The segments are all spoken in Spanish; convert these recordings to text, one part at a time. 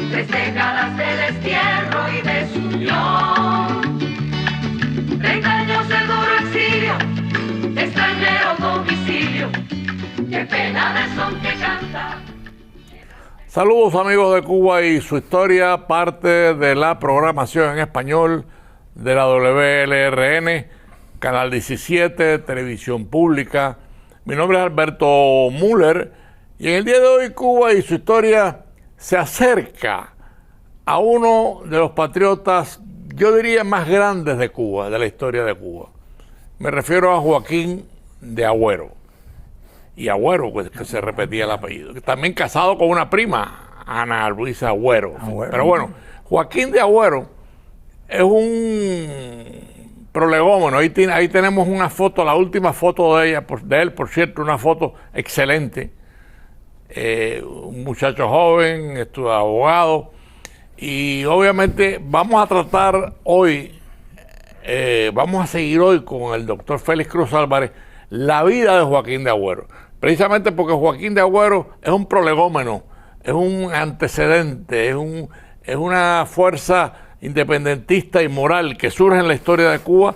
3 décadas de destierro y desunión, 30 años de duro exilio, extranjero domicilio, qué pena de son que canta. Saludos amigos de Cuba y su historia, parte de la programación en español de la WLRN, Canal 17, Televisión Pública. Mi nombre es Alberto Müller y en el día de hoy Cuba y su historia se acerca a uno de los patriotas, yo diría, más grandes de Cuba, de la historia de Cuba. Me refiero a Joaquín de Agüero. Y Agüero, pues, que se repetía el apellido. También casado con una prima, Ana Luisa Agüero. Pero bueno, Joaquín de Agüero es un prolegómeno. Ahí tenemos una foto, la última foto de él, por cierto, una foto excelente. Un muchacho joven, abogado. Y obviamente vamos a tratar hoy, vamos a seguir hoy con el doctor Félix Cruz Álvarez, la vida de Joaquín de Agüero. Precisamente porque Joaquín de Agüero es un prolegómeno, es un antecedente, es una fuerza independentista y moral que surge en la historia de Cuba,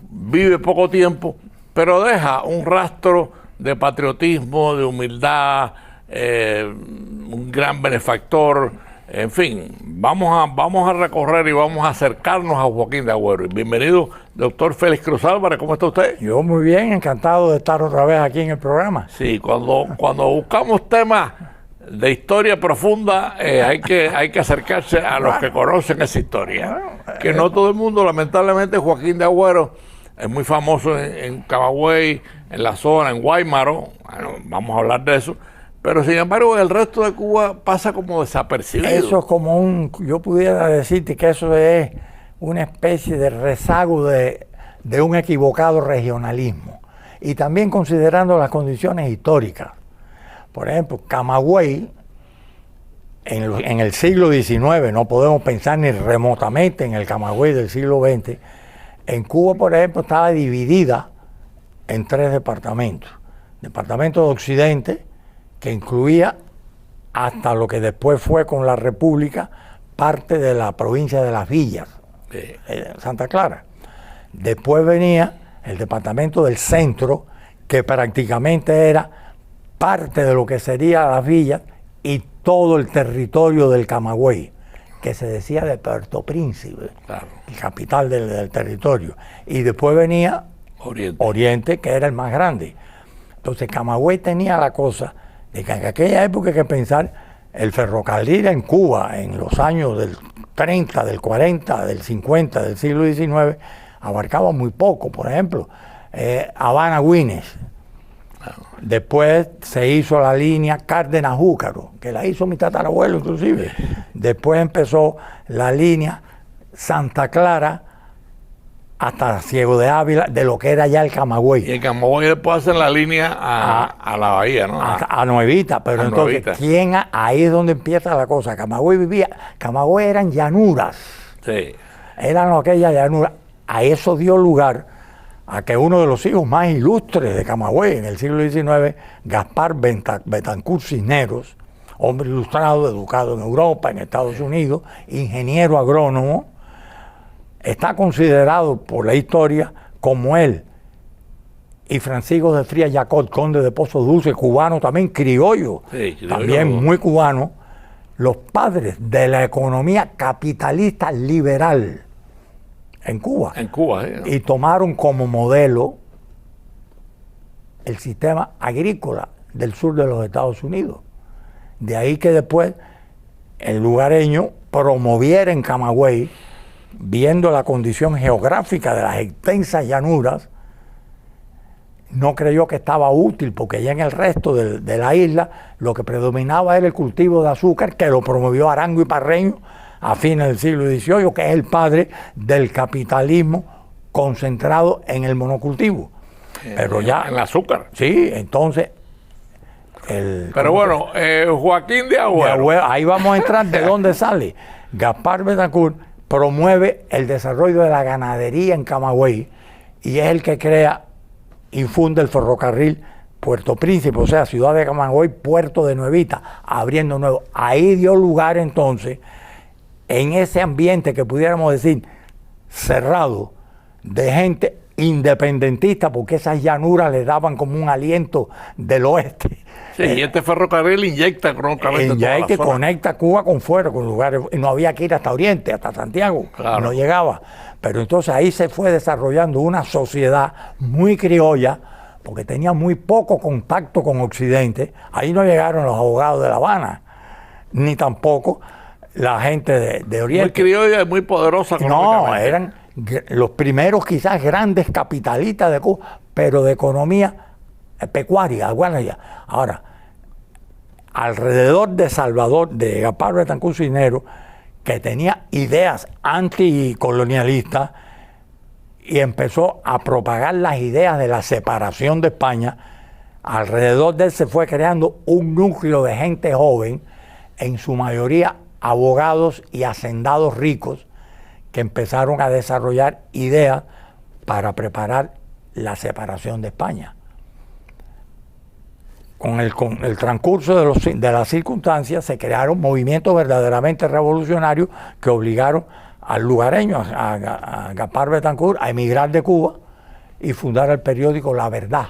vive poco tiempo, pero deja un rastro de patriotismo, de humildad, un gran benefactor. En fin, vamos a recorrer y vamos a acercarnos a Joaquín de Agüero. Bienvenido, doctor Félix Cruz Álvarez, ¿cómo está usted? Yo muy bien, encantado de estar otra vez aquí en el programa. Sí, cuando buscamos temas de historia profunda, hay que acercarse a los que conocen esa historia. Que no todo el mundo, lamentablemente, Joaquín de Agüero es muy famoso en Camagüey, en la zona, en Guaymaro. Bueno, vamos a hablar de eso. Pero sin embargo, en el resto de Cuba pasa como desapercibido. Eso es como yo pudiera decirte que eso es una especie de rezago de un equivocado regionalismo. Y también considerando las condiciones históricas. Por ejemplo, Camagüey, en el siglo XIX, no podemos pensar ni remotamente en el Camagüey del siglo XX, en Cuba, por ejemplo, estaba dividida en 3 departamentos. Departamento de Occidente, que incluía hasta lo que después fue con la República, parte de la provincia de Las Villas, Santa Clara. Después venía el departamento del centro, que prácticamente era parte de lo que sería Las Villas y todo el territorio del Camagüey, que se decía de Puerto Príncipe, claro, el capital del territorio. Y después venía Oriente, que era el más grande. Entonces Camagüey tenía la cosa de que en aquella época hay que pensar el ferrocarril en Cuba, en los años del 30, del 40, del 50, del siglo XIX, abarcaba muy poco. Por ejemplo, Habana-Güines. Después se hizo la línea Cárdenas-Júcaro, que la hizo mi tatarabuelo inclusive. Después empezó la línea Santa Clara hasta Ciego de Ávila, de lo que era ya el Camagüey. Y el Camagüey después hacen la línea a la bahía, ¿no? A Nuevita, pero entonces, Nuevita. Ahí es donde empieza la cosa. Camagüey eran llanuras. Sí. Eran aquellas llanuras. A eso dio lugar a que uno de los hijos más ilustres de Camagüey en el siglo XIX, Gaspar Betancourt Cisneros, hombre ilustrado, educado en Europa, en Estados Unidos, ingeniero agrónomo, está considerado por la historia como él y Francisco de Frías Yacot, conde de Pozo Dulce, cubano también, criollo, también muy cubano, los padres de la economía capitalista liberal en Cuba. Y tomaron como modelo el sistema agrícola del sur de los Estados Unidos. De ahí que después el lugareño promoviera en Camagüey, viendo la condición geográfica de las extensas llanuras, no creyó que estaba útil, porque ya en el resto de la isla lo que predominaba era el cultivo de azúcar, que lo promovió Arango y Parreño a fines del siglo XVIII, que es el padre del capitalismo concentrado en el monocultivo. Pero ya en el azúcar. Sí, entonces pero bueno, Joaquín de Agüero. Ahí vamos a entrar de dónde sale. Gaspar Betancourt promueve el desarrollo de la ganadería en Camagüey y es el que crea y funda el ferrocarril Puerto Príncipe, o sea, ciudad de Camagüey, puerto de Nuevita, abriendo nuevo. Ahí dio lugar entonces, en ese ambiente que pudiéramos decir cerrado, de gente independentista, porque esas llanuras le daban como un aliento del oeste. Sí, y este ferrocarril inyecta económicamente toda la Que zona. conecta Cuba con fuera, con lugares, y no había que ir hasta Oriente, hasta Santiago, Claro. no llegaba. Pero entonces ahí se fue desarrollando una sociedad muy criolla, porque tenía muy poco contacto con Occidente. Ahí no llegaron los abogados de La Habana, ni tampoco la gente de Muy Oriente. criolla y muy poderosa No, económicamente. eran los primeros quizás grandes capitalistas de Cuba, pero de economía pecuaria. Bueno, ya. Ahora, alrededor de Salvador, de Gaspar Betancourt Cisneros, que tenía ideas anticolonialistas y empezó a propagar las ideas de la separación de España, alrededor de él se fue creando un núcleo de gente joven, en su mayoría abogados y hacendados ricos, que empezaron a desarrollar ideas para preparar la separación de España. Con el transcurso de las circunstancias se crearon movimientos verdaderamente revolucionarios que obligaron al lugareño, a Gaspar Betancourt, a emigrar de Cuba y fundar el periódico La Verdad.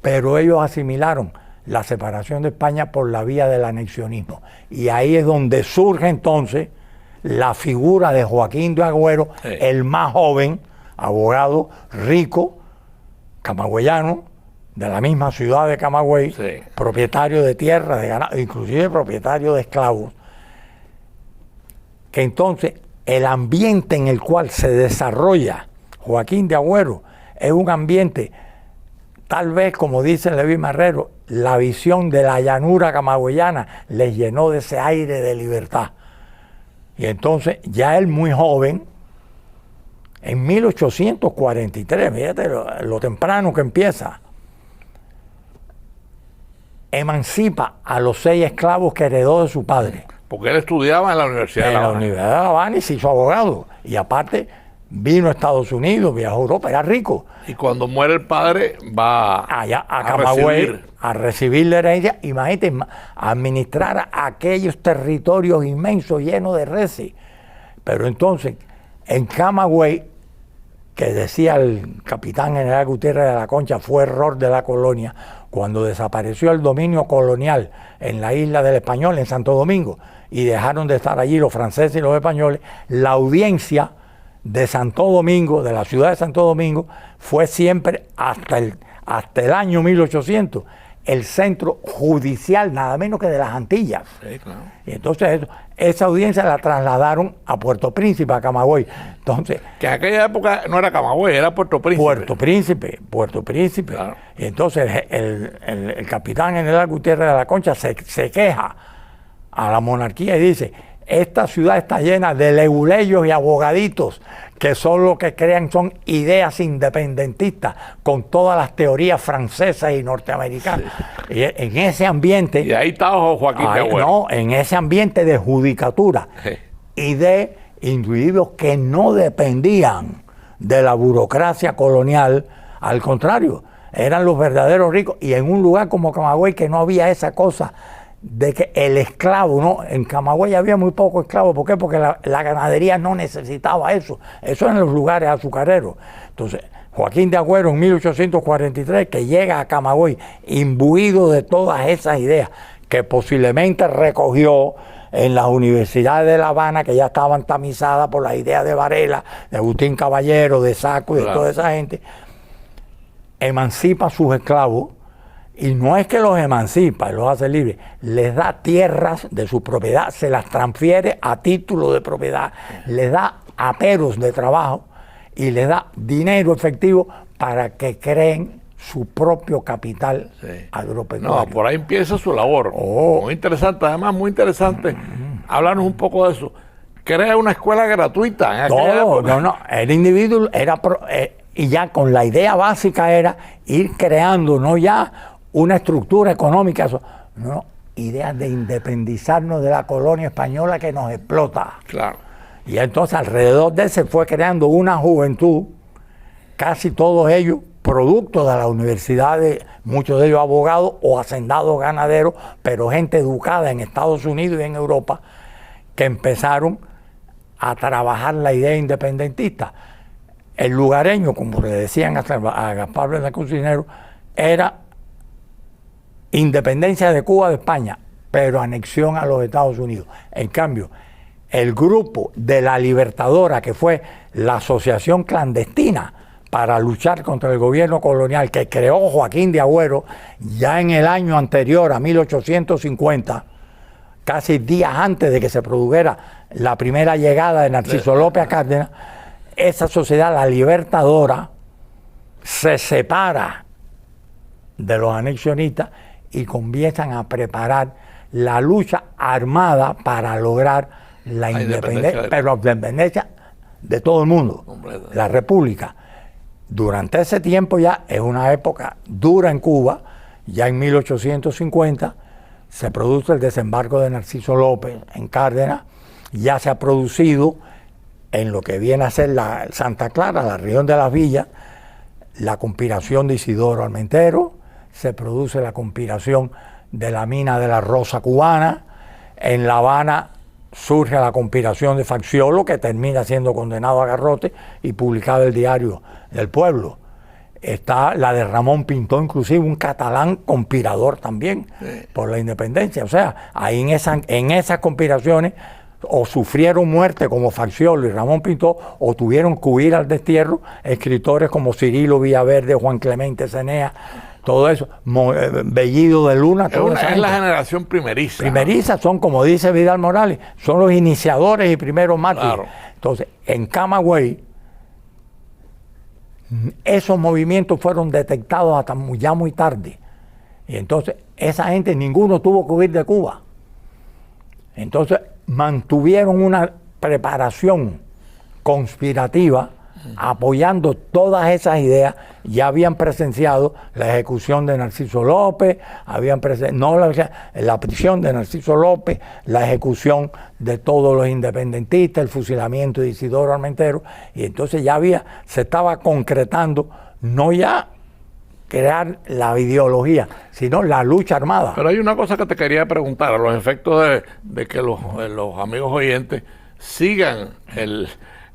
Pero ellos asimilaron la separación de España por la vía del anexionismo. Y ahí es donde surge entonces la figura de Joaquín de Agüero, Sí. el más joven, abogado, rico, camagüeyano, de la misma ciudad de Camagüey, Sí. propietario de tierra, de ganado, inclusive propietario de esclavos, que entonces el ambiente en el cual se desarrolla Joaquín de Agüero es un ambiente, tal vez como dice Levi Marrero, la visión de la llanura camagüeyana les llenó de ese aire de libertad. Y entonces ya él muy joven, en 1843, fíjate lo temprano que empieza, emancipa a los 6 esclavos que heredó de su padre. Porque él estudiaba en la Universidad de En La la Habana. Universidad de La Habana y se hizo abogado. Y aparte vino a Estados Unidos, viajó a Europa, era rico. Y cuando muere el padre va Allá a Camagüey recibir. a recibir la herencia, imagínate, a administrar aquellos territorios inmensos llenos de reses. Pero entonces, en Camagüey, que decía el capitán general Gutiérrez de la Concha, fue error de la colonia, cuando desapareció el dominio colonial en la isla del Español, en Santo Domingo, y dejaron de estar allí los franceses y los españoles, la audiencia de Santo Domingo, de la ciudad de Santo Domingo, fue siempre hasta el año 1800 el centro judicial, nada menos que de las Antillas. Sí, claro. Y entonces esa audiencia la trasladaron a Puerto Príncipe, a Camagüey. Entonces, Que en aquella época no era Camagüey, era Puerto Príncipe. Puerto Príncipe. Claro. Y entonces el capitán general Gutiérrez de la Concha se queja a la monarquía y dice: esta ciudad está llena de leguleyos y abogaditos que son lo que crean son ideas independentistas con todas las teorías francesas y norteamericanas. Y en ese ambiente, Y ahí está Joaquín de Agüero. no, en ese ambiente de judicatura Sí. y de individuos que no dependían de la burocracia colonial, al contrario, eran los verdaderos ricos, y en un lugar como Camagüey que no había esa cosa de que el esclavo, ¿no? En Camagüey había muy pocos esclavos. ¿Por qué? Porque la ganadería no necesitaba eso. Eso en los lugares azucareros. Entonces, Joaquín de Agüero en 1843, que llega a Camagüey imbuido de todas esas ideas que posiblemente recogió en las universidades de La Habana, que ya estaban tamizadas por las ideas de Varela, de Agustín Caballero, de Saco y de toda esa gente, emancipa a sus esclavos. Y no es que los emancipa, los hace libres, les da tierras de su propiedad, se las transfiere a título de propiedad, les da aperos de trabajo y les da dinero efectivo para que creen su propio capital agropecuario. No, por ahí empieza su labor. Oh. Muy interesante, además muy interesante. Háblanos un poco de eso. Crea una escuela gratuita en aquella época. No, el individuo era, y ya con la idea básica era ir creando, no ya una estructura económica, no, ideas de independizarnos de la colonia española que nos explota. Claro. Y entonces alrededor de él se fue creando una juventud, casi todos ellos producto de las universidades, muchos de ellos abogados o hacendados ganaderos, pero gente educada en Estados Unidos y en Europa, que empezaron a trabajar la idea independentista. El lugareño, como le decían a Gaspar Betancourt Cisneros, era independencia de Cuba de España, pero anexión a los Estados Unidos. En cambio, el grupo de la Libertadora, que fue la asociación clandestina para luchar contra el gobierno colonial que creó Joaquín de Agüero ya en el año anterior, a 1850, casi días antes de que se produjera la primera llegada de Narciso López a Cárdenas, esa sociedad, la Libertadora, se separa de los anexionistas y comienzan a preparar la lucha armada para lograr la independencia, pero la independencia de todo el mundo, la república. Durante ese tiempo ya es una época dura en Cuba, ya en 1850 se produce el desembarco de Narciso López en Cárdenas, ya se ha producido en lo que viene a ser la Santa Clara, la región de las villas, la conspiración de Isidoro Armentero, se produce la conspiración de la mina de la Rosa cubana, en La Habana surge la conspiración de Facciolo, que termina siendo condenado a garrote y publicado el Diario del Pueblo. Está la de Ramón Pintó, inclusive un catalán conspirador también por la independencia. O sea, ahí en esas conspiraciones o sufrieron muerte como Facciolo y Ramón Pintó, o tuvieron que huir al destierro escritores como Cirilo Villaverde, Juan Clemente Cenea, todo eso, Bellido de Luna. Es la generación primeriza. Primeriza son, como dice Vidal Morales, son los iniciadores y primeros mártires. Claro. Entonces, en Camagüey, esos movimientos fueron detectados hasta ya muy tarde. Y entonces, esa gente, ninguno tuvo que huir de Cuba. Entonces, mantuvieron una preparación conspirativa apoyando todas esas ideas. Ya habían presenciado la ejecución de Narciso López, la prisión de Narciso López, la ejecución de todos los independentistas, el fusilamiento de Isidoro Armentero, y entonces ya se estaba concretando no ya crear la ideología, sino la lucha armada. Pero hay una cosa que te quería preguntar, a los efectos de que los amigos oyentes sigan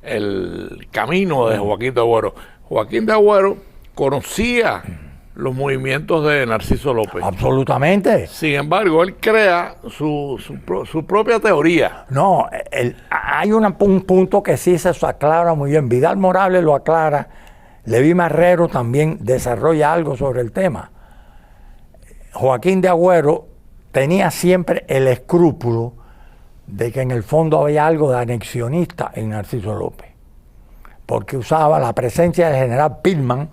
el camino de Joaquín de Agüero. Joaquín de Agüero conocía los movimientos de Narciso López. Absolutamente. Sin embargo, él crea su propia teoría. No, hay un punto que sí se aclara muy bien. Vidal Morales lo aclara. Leví Marrero también desarrolla algo sobre el tema. Joaquín de Agüero tenía siempre el escrúpulo de que en el fondo había algo de anexionista en Narciso López, porque usaba la presencia del general Pitman,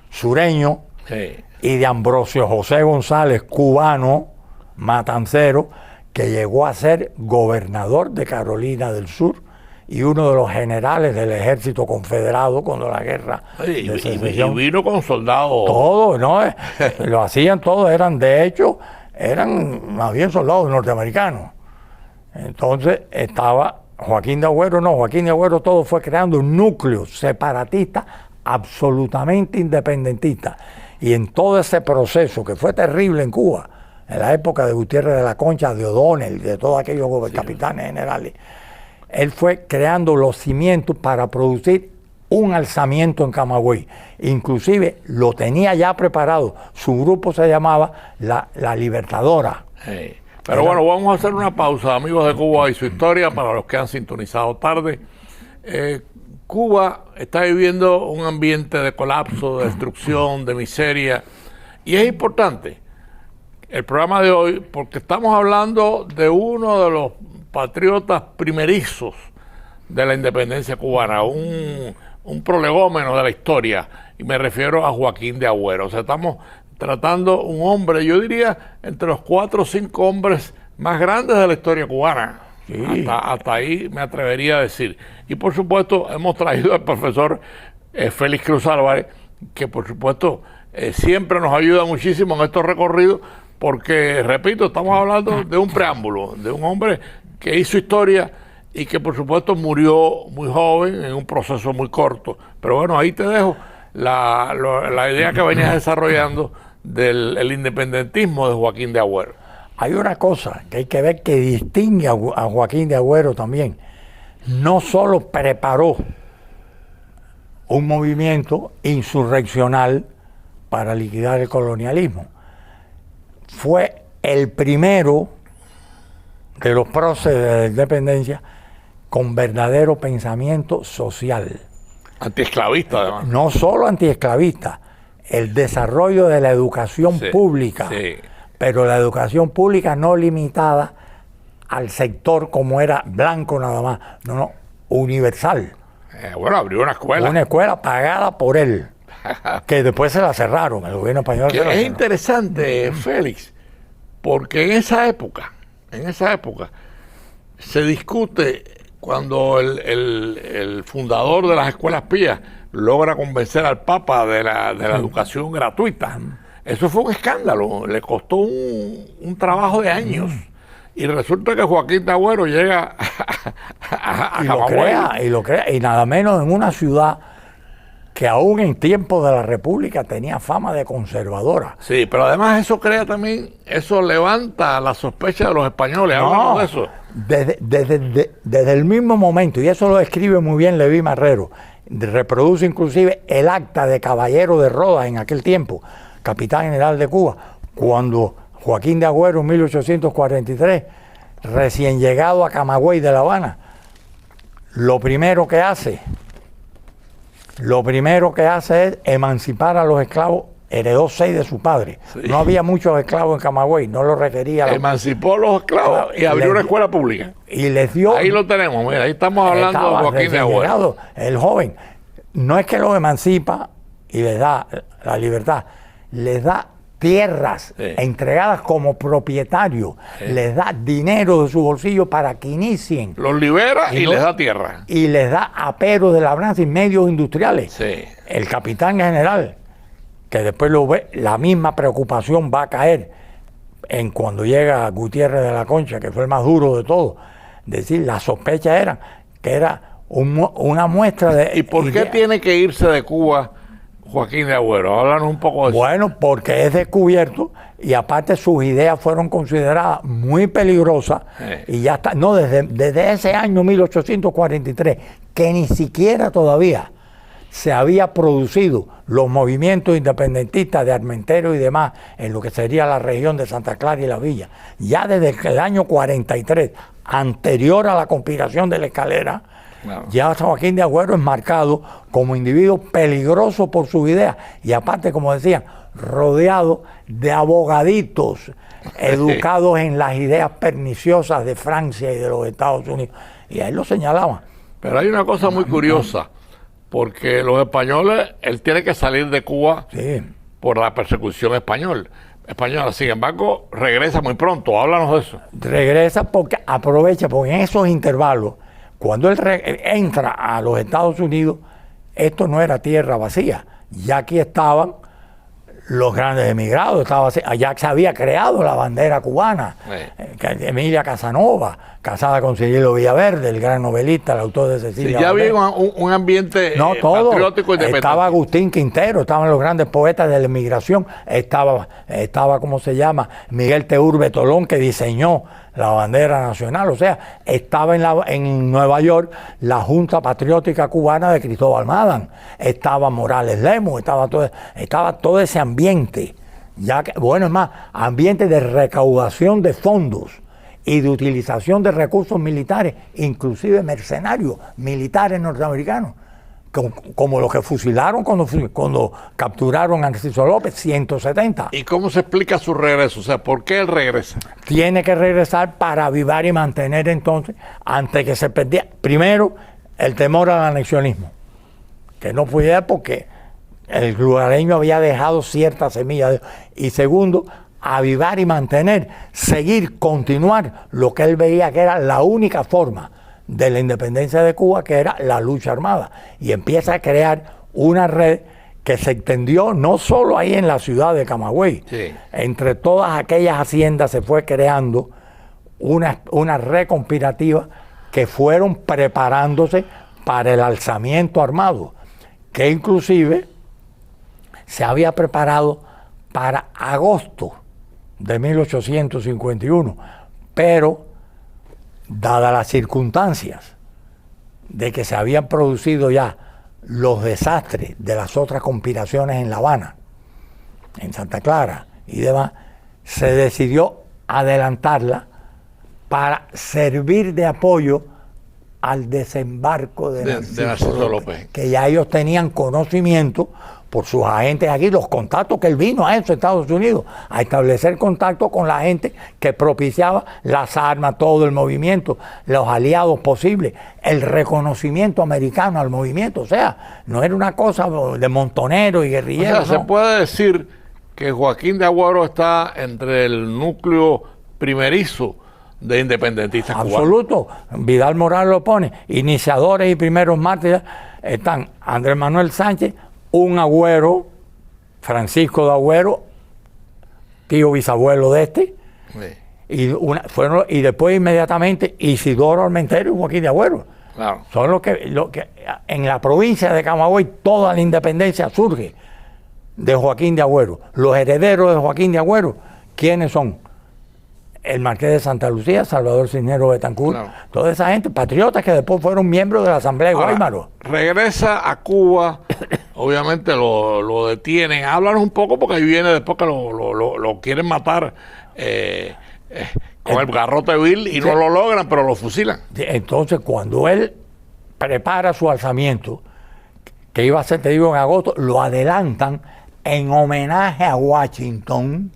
sureño, sí, y de Ambrosio José González, cubano, matancero, que llegó a ser gobernador de Carolina del Sur y uno de los generales del ejército confederado cuando la guerra de secesión. Y vino con soldados. Todo, ¿no? Lo hacían todos, eran más bien soldados norteamericanos. Entonces estaba Joaquín de Agüero todo fue creando un núcleo separatista absolutamente independentista. Y en todo ese proceso, que fue terrible en Cuba, en la época de Gutiérrez de la Concha, de O'Donnell, de todos aquellos capitanes generales, él fue creando los cimientos para producir un alzamiento en Camagüey. Inclusive lo tenía ya preparado. Su grupo se llamaba la Libertadora. Hey. Pero bueno, vamos a hacer una pausa, amigos de Cuba y su historia, para los que han sintonizado tarde. Cuba está viviendo un ambiente de colapso, de destrucción, de miseria, y es importante el programa de hoy porque estamos hablando de uno de los patriotas primerizos de la independencia cubana, un prolegómeno de la historia, y me refiero a Joaquín de Agüero. O sea, estamos tratando un hombre, yo diría, entre los 4 o 5 hombres más grandes de la historia cubana. Sí. Hasta ahí me atrevería a decir. Y por supuesto hemos traído al profesor Félix Cruz Álvarez, que por supuesto siempre nos ayuda muchísimo en estos recorridos, porque, repito, estamos hablando de un preámbulo, de un hombre que hizo historia y que por supuesto murió muy joven en un proceso muy corto. Pero bueno, ahí te dejo la idea que venías desarrollando del independentismo de Joaquín de Agüero. Hay una cosa que hay que ver que distingue a Joaquín de Agüero también. No solo preparó un movimiento insurreccional para liquidar el colonialismo, fue el primero de los próceres de la independencia con verdadero pensamiento social. Antiesclavista, además. No solo antiesclavista, el desarrollo de la educación pública, pero la educación pública no limitada al sector como era blanco nada más, no, universal. Bueno, abrió una escuela. Una escuela pagada por él, que después se la cerraron, el gobierno español se la cerró. Es interesante, Félix, porque en esa época, se discute cuando el fundador de las escuelas pías logra convencer al Papa de la educación gratuita. Eso fue un escándalo, le costó un trabajo de años. Y resulta que Joaquín de Agüero llega a y lo crea, y nada menos en una ciudad que aún en tiempos de la República tenía fama de conservadora. Sí, pero además eso crea también, eso levanta la sospecha de los españoles. Hablamos de eso. Desde el mismo momento, y eso lo escribe muy bien Leví Marrero, reproduce inclusive el acta de Caballero de Rodas en aquel tiempo, capitán general de Cuba, cuando Joaquín de Agüero en 1843, recién llegado a Camagüey de La Habana, lo primero que hace es emancipar a los esclavos. Heredó 6 de su padre. Sí. No había muchos esclavos en Camagüey, no lo requería. Emancipó a los esclavos y abrió una escuela pública. Y les dio. Ahí lo tenemos, mira, ahí estamos hablando de Joaquín de Agüero. El joven, no es que los emancipa y les da la libertad, les da tierras entregadas como propietarios, les da dinero de su bolsillo para que inicien. Los libera y les da tierra. Y les da aperos de labranza y medios industriales. Sí. El capitán general, que después lo ve, la misma preocupación va a caer en cuando llega Gutiérrez de la Concha, que fue el más duro de todos. Es decir, las sospechas eran que era una muestra de... ¿Y por qué tiene que irse de Cuba Joaquín de Agüero? Háblanos un poco de eso. Bueno, porque es descubierto y aparte sus ideas fueron consideradas muy peligrosas y ya está, no, desde ese año 1843, que ni siquiera todavía se había producido los movimientos independentistas de Armentero y demás en lo que sería la región de Santa Clara y La Villa. Ya desde el año 43, anterior a la conspiración de la Escalera, ya Joaquín de Agüero es marcado como individuo peligroso por sus ideas y aparte, como decían, rodeado de abogaditos educados en las ideas perniciosas de Francia y de los Estados Unidos. Y ahí lo señalaban. Pero hay una cosa muy curiosa, porque los españoles, él tiene que salir de Cuba por la persecución española. Sin embargo, regresa muy pronto. Háblanos de eso. Regresa porque aprovecha, porque en esos intervalos, cuando él entra a los Estados Unidos, esto no era tierra vacía. Ya aquí estaban los grandes emigrados, allá se había creado la bandera cubana. Emilia Casanova, casada con Cirilo Villaverde, el gran novelista, el autor de Cecilia. Ya había un ambiente patriótico independiente. Estaba Agustín Quintero, estaban los grandes poetas de la emigración, estaba ¿cómo se llama? Miguel Teurbe Tolón, que diseñó la bandera nacional, o sea, estaba en Nueva York la Junta Patriótica Cubana de Cristóbal Madán, estaba Morales Lemus, estaba todo ese ambiente, es más, ambiente de recaudación de fondos y de utilización de recursos militares, inclusive mercenarios militares norteamericanos, como los que fusilaron cuando capturaron a Narciso López, 170. ¿Y cómo se explica su regreso? O sea, ¿por qué él regresa? Tiene que regresar para avivar y mantener entonces, antes que se perdiera, primero, el temor al anexionismo, que no pudiera porque el lugareño había dejado cierta semilla, y segundo, avivar y mantener, continuar lo que él veía que era la única forma de la independencia de Cuba, que era la lucha armada, y empieza a crear una red que se extendió no solo ahí en la ciudad de Camagüey, entre todas aquellas haciendas se fue creando una red conspirativa que fueron preparándose para el alzamiento armado, que inclusive se había preparado para agosto de 1851, pero dadas las circunstancias de que se habían producido ya los desastres de las otras conspiraciones en La Habana, en Santa Clara y demás, se decidió adelantarla para servir de apoyo al desembarco de Narciso López, que ya ellos tenían conocimiento por sus agentes aquí, los contactos que él vino a eso, Estados Unidos, a establecer contacto con la gente que propiciaba las armas, todo el movimiento, los aliados posibles, el reconocimiento americano al movimiento. O sea, no era una cosa de montoneros y guerrilleros. O sea, se puede decir que Joaquín de Agüero está entre el núcleo primerizo de independentistas cubanos. Absoluto. Vidal Morales lo pone. Iniciadores y primeros mártires están Andrés Manuel Sánchez, un Agüero, Francisco de Agüero, tío bisabuelo de este, sí. y después inmediatamente Isidoro Armenterio y Joaquín de Agüero. Claro. Son lo que en la provincia de Camagüey toda la independencia surge de Joaquín de Agüero. Los herederos de Joaquín de Agüero, ¿quiénes son? El Marqués de Santa Lucía, Salvador Cisneros Betancourt, claro. Toda esa gente, patriotas que después fueron miembros de la Asamblea de Guaymaro. Regresa a Cuba, obviamente lo detienen. Háblanos un poco porque ahí viene después que lo quieren matar con el garrote vil y no lo logran, pero lo fusilan. Entonces, cuando él prepara su alzamiento, que iba a ser, te digo, en agosto, lo adelantan en homenaje a Washington,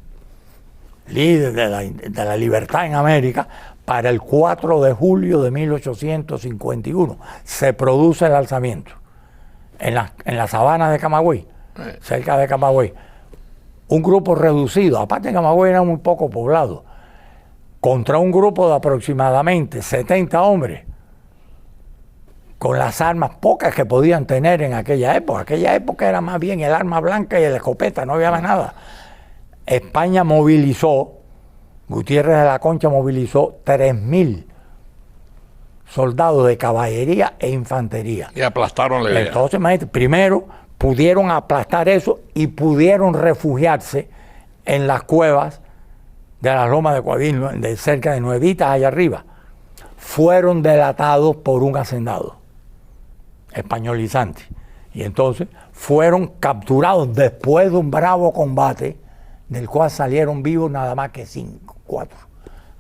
líder de la libertad en América, para el 4 de julio de 1851. Se produce el alzamiento en la sabana de Camagüey, cerca de Camagüey. Un grupo reducido, aparte de Camagüey era muy poco poblado, contra un grupo de aproximadamente 70 hombres, con las armas pocas que podían tener en aquella época. Aquella época era más bien el arma blanca y la escopeta, no había más nada. España movilizó, Gutiérrez de la Concha movilizó 3.000 soldados de caballería e infantería. Y aplastaron la idea. Entonces, imagínate, primero pudieron aplastar eso y pudieron refugiarse en las cuevas de las lomas de Coavín, de cerca de Nuevitas, allá arriba. Fueron delatados por un hacendado españolizante. Y entonces fueron capturados después de un bravo combate, del cual salieron vivos nada más que 4.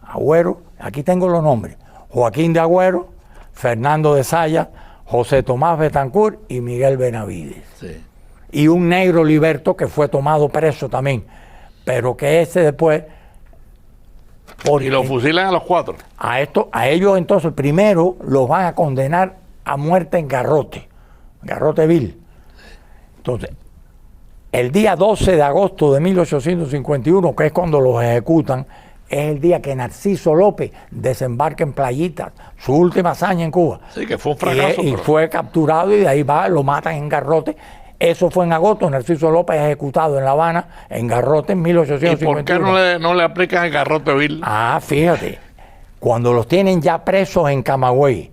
Agüero, aquí tengo los nombres: Joaquín de Agüero, Fernando de Saya, José Tomás Betancourt y Miguel Benavides. Sí. Y un negro liberto que fue tomado preso también, pero que ese después... Y lo fusilan a los 4. A ellos entonces primero los van a condenar a muerte en garrote vil. Entonces, el día 12 de agosto de 1851, que es cuando los ejecutan, es el día que Narciso López desembarca en Playitas, su última hazaña en Cuba. Sí, que fue un fracaso. Y fue capturado y de ahí lo matan en garrote. Eso fue en agosto. Narciso López ejecutado en La Habana, en garrote, en 1851. ¿Y por qué no le aplican el garrote vil? Fíjate, cuando los tienen ya presos en Camagüey,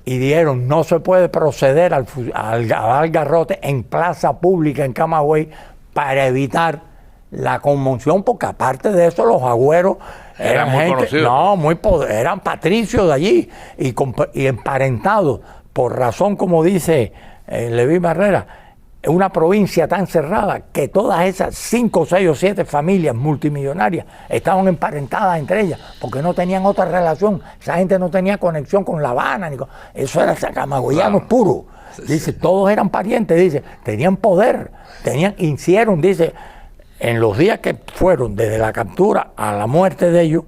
y dijeron, no se puede proceder al garrote en plaza pública en Camagüey para evitar la conmoción, porque aparte de eso los agüeros eran muy conocidos. Eran patricios de allí y emparentados por razón, como dice Leví Barrera, una provincia tan cerrada que todas esas 5, 6 o 7 familias multimillonarias estaban emparentadas entre ellas porque no tenían otra relación. Esa gente no tenía conexión con La Habana, eso era camagüeyanos puro. Dice, todos eran parientes, dice, tenían poder, hicieron, dice, en los días que fueron desde la captura a la muerte de ellos,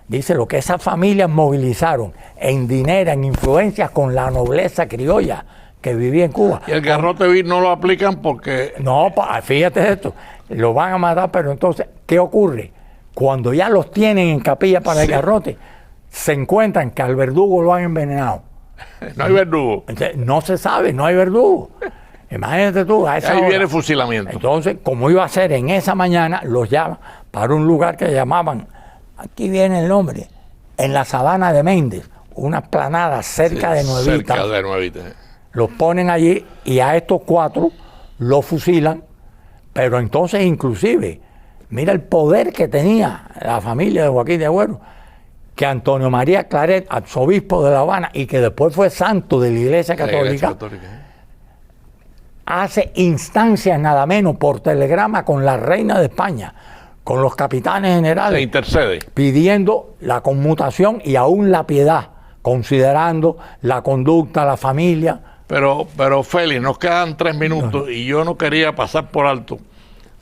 dice, lo que esas familias movilizaron en dinero, en influencias con la nobleza criolla que vivía en Cuba. Y el garrote vil no lo aplican porque... No, fíjate esto, lo van a matar, pero entonces, ¿qué ocurre? Cuando ya los tienen en capilla para el garrote, se encuentran que al verdugo lo han envenenado. No hay verdugo. Entonces, no se sabe, no hay verdugo. Imagínate tú, a esa ahí hora. Viene el fusilamiento. Entonces, como iba a ser en esa mañana, los llaman para un lugar que llamaban, aquí viene el nombre, en la sabana de Méndez, una planada cerca de Nuevitas. Cerca de Nuevitas. Los ponen allí y a estos 4 los fusilan Pero entonces, inclusive, mira el poder que tenía la familia de Joaquín de Agüero, que Antonio María Claret, arzobispo de La Habana y que después fue santo de la Iglesia Católica, hace instancias nada menos por telegrama con la reina de España, con los capitanes generales, se intercede, pidiendo la conmutación y aún la piedad, considerando la conducta, la familia. Pero Félix, nos quedan 3 minutos y yo no quería pasar por alto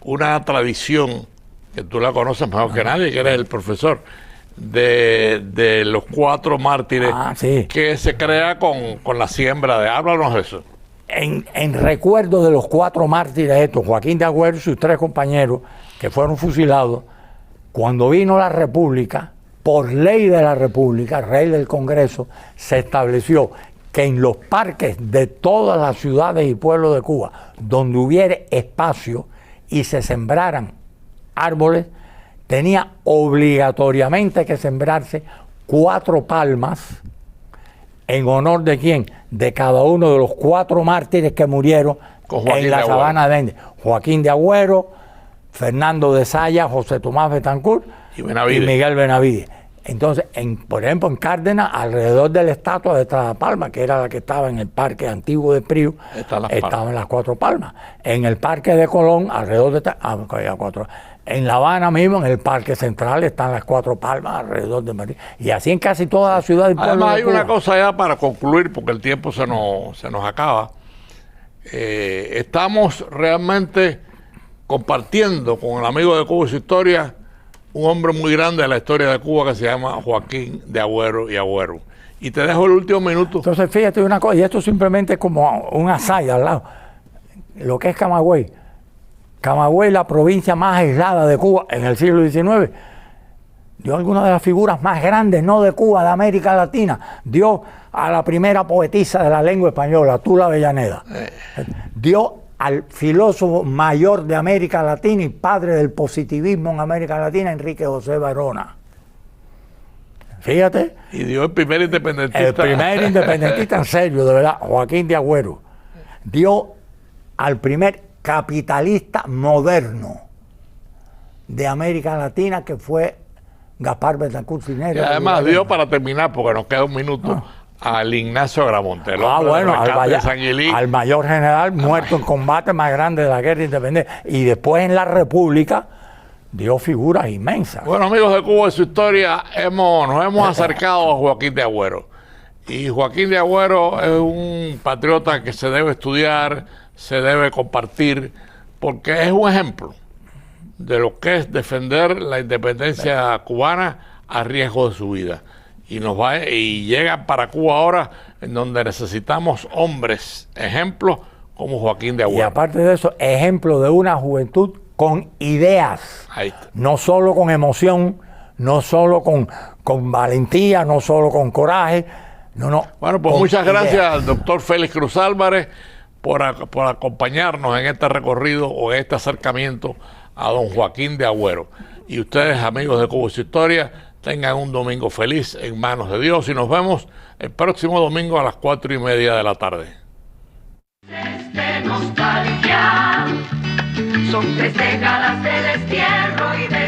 una tradición que tú la conoces mejor que nadie, que eres el profesor, de los 4 mártires, sí, que se crea con la siembra de... Háblanos de eso. En recuerdo de los 4 mártires estos, Joaquín de Agüero y sus 3 compañeros que fueron fusilados, cuando vino la República, por ley de la República, rey del Congreso, se estableció que en los parques de todas las ciudades y pueblos de Cuba, donde hubiere espacio y se sembraran árboles, tenía obligatoriamente que sembrarse 4 palmas. ¿En honor de quién? De cada uno de los 4 mártires que murieron en la sabana de Ende. Joaquín de Agüero, Fernando de Saya, José Tomás Betancourt y Miguel Benavides. Entonces, por ejemplo, en Cárdenas, alrededor de la estatua de Estrada Palma, que era la que estaba en el parque antiguo de Prío, estaban las 4 palmas. En el parque de Colón, alrededor de... En La Habana mismo, en el Parque Central, están las 4 palmas alrededor de Madrid. Y así en casi toda la ciudad y pueblo. Además, hay una cosa ya para concluir, porque el tiempo se nos acaba. Estamos realmente compartiendo con el amigo de Cuba y su historia, un hombre muy grande de la historia de Cuba que se llama Joaquín de Agüero y Agüero. Y te dejo el último minuto. Entonces, fíjate una cosa, y esto simplemente es como un aside al lado. Lo que es Camagüey. Camagüey, la provincia más aislada de Cuba en el siglo XIX, dio algunas de las figuras más grandes, no de Cuba, de América Latina. Dio a la primera poetisa de la lengua española, Tula Avellaneda. Dio al filósofo mayor de América Latina y padre del positivismo en América Latina, Enrique José Varona. Fíjate. Y dio el primer independentista. El primer independentista en serio, de verdad, Joaquín de Agüero. Dio al primer capitalista moderno de América Latina, que fue Gaspar Betancourt Cisneros. Y además dio, para terminar, porque nos queda un minuto, al Ignacio Agramonte. Bueno, al mayor general muerto en combate más grande de la guerra de independencia. Y después en la República dio figuras inmensas. Bueno, amigos de Cuba y su historia, nos hemos acercado a Joaquín de Agüero. Y Joaquín de Agüero es un patriota que se debe estudiar, se debe compartir, porque es un ejemplo de lo que es defender la independencia cubana a riesgo de su vida. Y llega para Cuba ahora, en donde necesitamos hombres, ejemplos como Joaquín de Agüero. Y aparte de eso, ejemplo de una juventud con ideas, no solo con emoción, no solo con valentía, no solo con coraje, no. Bueno, pues muchas gracias al doctor Félix Cruz Álvarez por acompañarnos en este recorrido o en este acercamiento a don Joaquín de Agüero. Y ustedes, amigos de Cuba y su historia, tengan un domingo feliz en manos de Dios y nos vemos el próximo domingo a las 4:30 de la tarde. De nostalgia, son 3 décadas de destierro y de